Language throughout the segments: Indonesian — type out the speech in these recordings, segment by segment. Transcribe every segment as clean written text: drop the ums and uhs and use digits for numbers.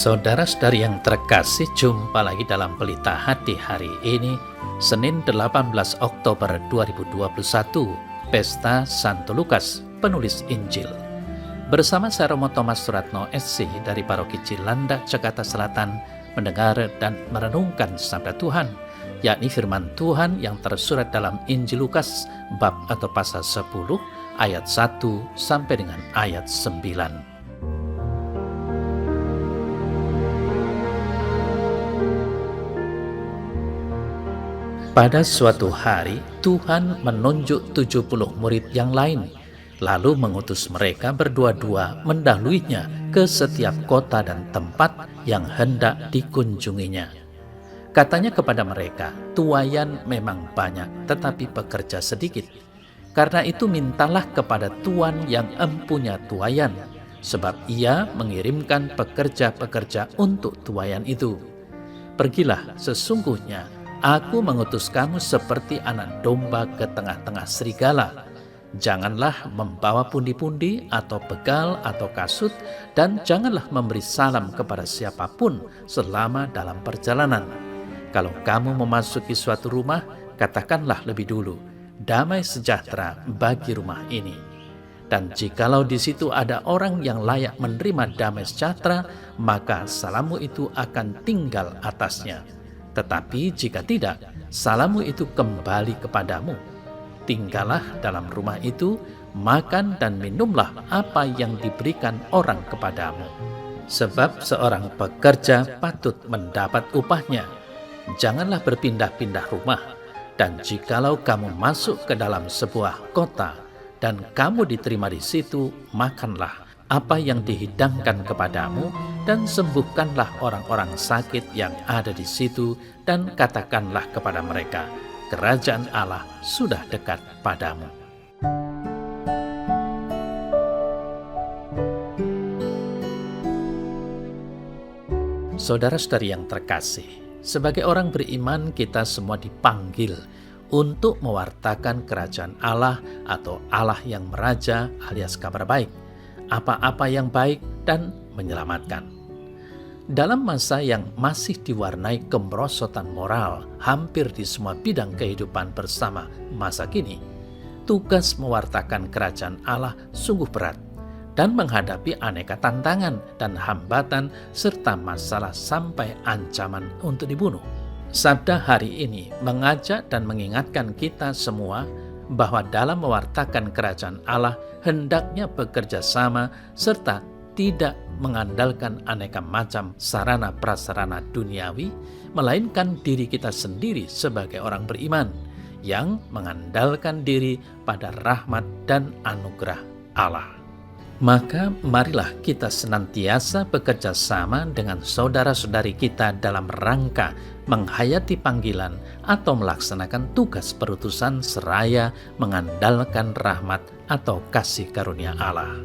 Saudara-saudari yang terkasih, jumpa lagi dalam Pelita Hati hari ini, Senin 18 Oktober 2021, Pesta Santo Lukas, penulis Injil. Bersama saya Romo Thomas Suratno SC dari Paroki Cilandak, Jakarta Selatan, mendengar dan merenungkan sabda Tuhan, yakni firman Tuhan yang tersurat dalam Injil Lukas, bab atau pasal 10, ayat 1 sampai dengan ayat 9. Pada suatu hari, Tuhan menunjuk 70 murid yang lain, lalu mengutus mereka berdua-dua mendahuluinya ke setiap kota dan tempat yang hendak dikunjunginya. Katanya kepada mereka, tuaian memang banyak, tetapi pekerja sedikit. Karena itu mintalah kepada Tuan yang empunya tuaian, sebab ia mengirimkan pekerja-pekerja untuk tuaian itu. Pergilah, sesungguhnya Aku mengutus kamu seperti anak domba ke tengah-tengah serigala. Janganlah membawa pundi-pundi atau begal atau kasut, dan janganlah memberi salam kepada siapapun selama dalam perjalanan. Kalau kamu memasuki suatu rumah, katakanlah lebih dulu, damai sejahtera bagi rumah ini. Dan jikalau di situ ada orang yang layak menerima damai sejahtera, maka salammu itu akan tinggal atasnya. Tetapi jika tidak, salammu itu kembali kepadamu. Tinggallah dalam rumah itu, makan dan minumlah apa yang diberikan orang kepadamu. Sebab seorang pekerja patut mendapat upahnya. Janganlah berpindah-pindah rumah. Dan jikalau kamu masuk ke dalam sebuah kota, dan kamu diterima di situ, makanlah apa yang dihidangkan kepadamu, dan sembuhkanlah orang-orang sakit yang ada di situ, dan katakanlah kepada mereka, kerajaan Allah sudah dekat padamu. Saudara-saudari yang terkasih, sebagai orang beriman kita semua dipanggil untuk mewartakan kerajaan Allah atau Allah yang meraja alias kabar baik, apa-apa yang baik dan menyelamatkan. Dalam masa yang masih diwarnai kemerosotan moral hampir di semua bidang kehidupan bersama masa kini, tugas mewartakan kerajaan Allah sungguh berat dan menghadapi aneka tantangan dan hambatan serta masalah sampai ancaman untuk dibunuh. Sabda hari ini mengajak dan mengingatkan kita semua bahwa dalam mewartakan kerajaan Allah hendaknya bekerja sama serta tidak mengandalkan aneka macam sarana prasarana duniawi, melainkan diri kita sendiri sebagai orang beriman yang mengandalkan diri pada rahmat dan anugerah Allah. Maka marilah kita senantiasa bekerja sama dengan saudara-saudari kita dalam rangka menghayati panggilan atau melaksanakan tugas perutusan seraya mengandalkan rahmat atau kasih karunia Allah.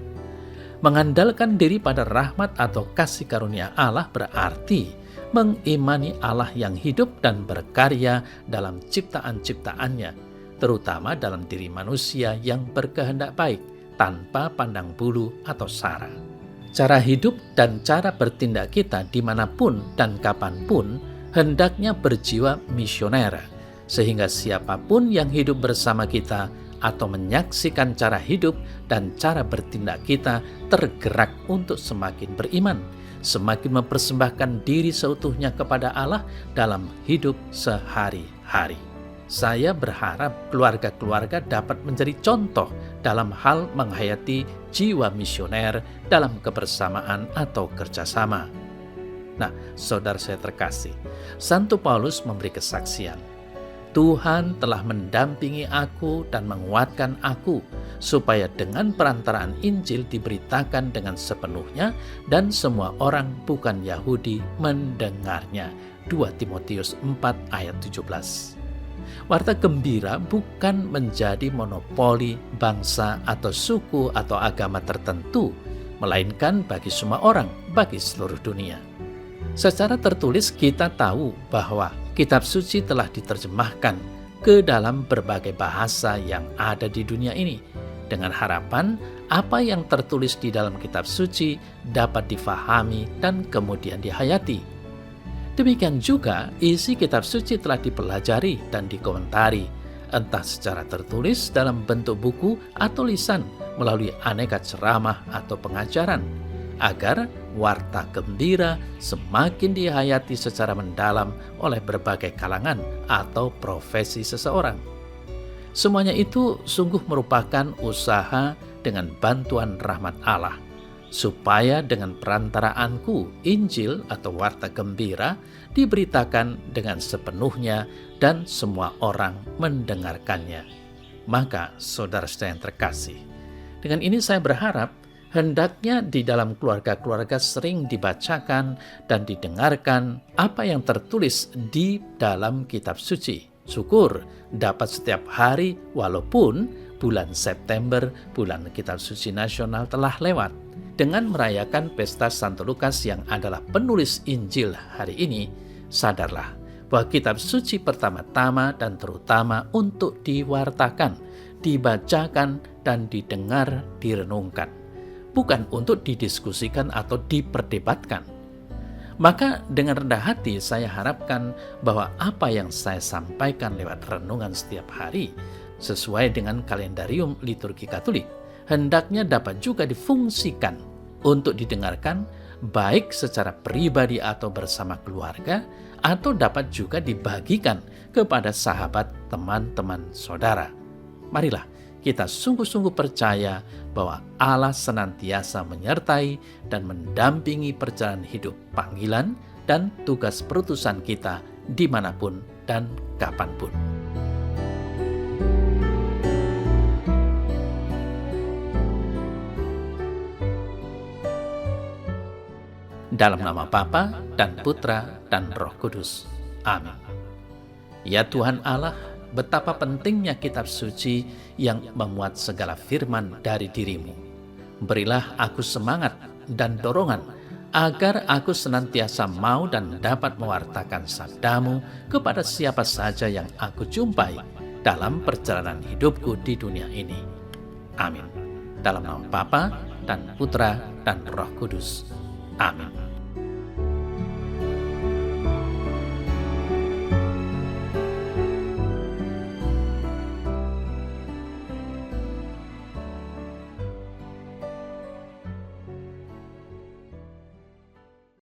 Mengandalkan diri pada rahmat atau kasih karunia Allah berarti mengimani Allah yang hidup dan berkarya dalam ciptaan-ciptaannya, terutama dalam diri manusia yang berkehendak baik, tanpa pandang bulu atau sara. Cara hidup dan cara bertindak kita dimanapun dan kapanpun hendaknya berjiwa misioner, sehingga siapapun yang hidup bersama kita atau menyaksikan cara hidup dan cara bertindak kita tergerak untuk semakin beriman, semakin mempersembahkan diri seutuhnya kepada Allah dalam hidup sehari-hari. Saya berharap keluarga-keluarga dapat menjadi contoh dalam hal menghayati jiwa misioner dalam kebersamaan atau kerjasama. Nah, saudara saya terkasih, Santo Paulus memberi kesaksian, Tuhan telah mendampingi aku dan menguatkan aku, supaya dengan perantaraan Injil diberitakan dengan sepenuhnya dan semua orang bukan Yahudi mendengarnya. 2 Timotius 4 ayat 17. Warta gembira bukan menjadi monopoli bangsa atau suku atau agama tertentu, melainkan bagi semua orang, bagi seluruh dunia. Secara tertulis kita tahu bahwa kitab suci telah diterjemahkan ke dalam berbagai bahasa yang ada di dunia ini, dengan harapan apa yang tertulis di dalam kitab suci dapat difahami dan kemudian dihayati. Demikian juga isi kitab suci telah dipelajari dan dikomentari, entah secara tertulis dalam bentuk buku atau lisan melalui aneka ceramah atau pengajaran, agar warta gembira semakin dihayati secara mendalam oleh berbagai kalangan atau profesi seseorang. Semuanya itu sungguh merupakan usaha dengan bantuan rahmat Allah, supaya dengan perantaraanku Injil atau warta gembira diberitakan dengan sepenuhnya dan semua orang mendengarkannya. Maka saudara-saudara yang terkasih, dengan ini saya berharap hendaknya di dalam keluarga-keluarga sering dibacakan dan didengarkan apa yang tertulis di dalam kitab suci. Syukur dapat setiap hari walaupun bulan September, bulan kitab suci nasional telah lewat. Dengan merayakan pesta Santo Lukas yang adalah penulis Injil hari ini, sadarlah bahwa kitab suci pertama-tama dan terutama untuk diwartakan, dibacakan, dan didengar, direnungkan, bukan untuk didiskusikan atau diperdebatkan. Maka dengan rendah hati saya harapkan bahwa apa yang saya sampaikan lewat renungan setiap hari sesuai dengan kalendarium liturgi Katolik hendaknya dapat juga difungsikan untuk didengarkan baik secara pribadi atau bersama keluarga, atau dapat juga dibagikan kepada sahabat, teman-teman, saudara. Marilah kita sungguh-sungguh percaya bahwa Allah senantiasa menyertai dan mendampingi perjalanan hidup panggilan dan tugas perutusan kita dimanapun dan kapanpun. Dalam nama Bapa dan Putra dan Roh Kudus. Amin. Ya Tuhan Allah, betapa pentingnya kitab suci yang memuat segala firman dari diri-Mu. Berilah aku semangat dan dorongan agar aku senantiasa mau dan dapat mewartakan sabda-Mu kepada siapa saja yang aku jumpai dalam perjalanan hidupku di dunia ini. Amin. Dalam nama Bapa dan Putra dan Roh Kudus. Amin.